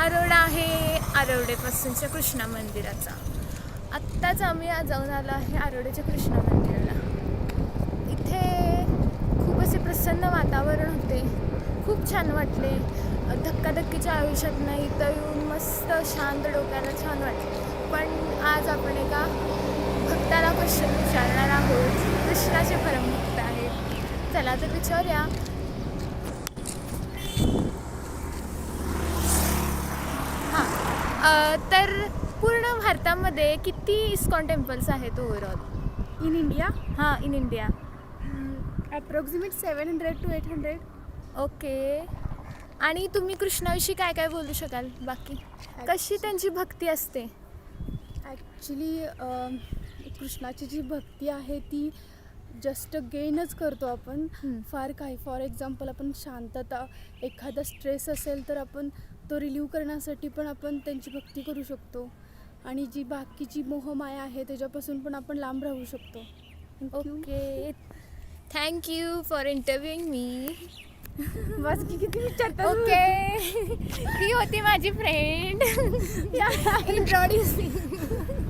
हा रोड आहे आरवडेपासूनच्या कृष्णा मंदिराचा. आत्ताच आम्ही जाऊन आलो आहे आरवडेच्या कृष्णा मंदिराला. इथे खूप असे प्रसन्न वातावरण होते, खूप छान वाटले. धक्काधक्कीच्या आयुष्यात नाही इथं येऊन मस्त शांत डोक्याला छान वाटले. पण आज आपण एका भक्ताला क्वेश्चन विचारणार आहोत. कृष्णाचे परमभक्त आहेत. चला तर विचारूया. तर पूर्ण भारतामध्ये किती इस्कॉन टेम्पल्स आहेत ओव्हरऑल? इन इंडिया हां, in India. Approximate 700 to 800. Okay. आणि तुम्ही कृष्णाविषयी काय काय बोलू शकाल? बाकी कशी त्यांची भक्ती असते? ॲक्च्युली कृष्णाची जी भक्ती आहे ती जस्ट गेनच करतो आपण. फार काही फॉर एक्झाम्पल आपण शांतता, एखादा स्ट्रेस असेल तर आपण तो रिलीव करण्यासाठी पण आपण त्यांची भक्ती करू शकतो. आणि जी बाकीची मोहमाया आहे त्याच्यापासून पण आपण लांब राहू शकतो. ओके, थँक्यू फॉर इंटरव्ह्यूइंग मी. बस की किती विचारतात. ओके. ही होती माझी फ्रेंड. इंट्रोड्यूसिंग.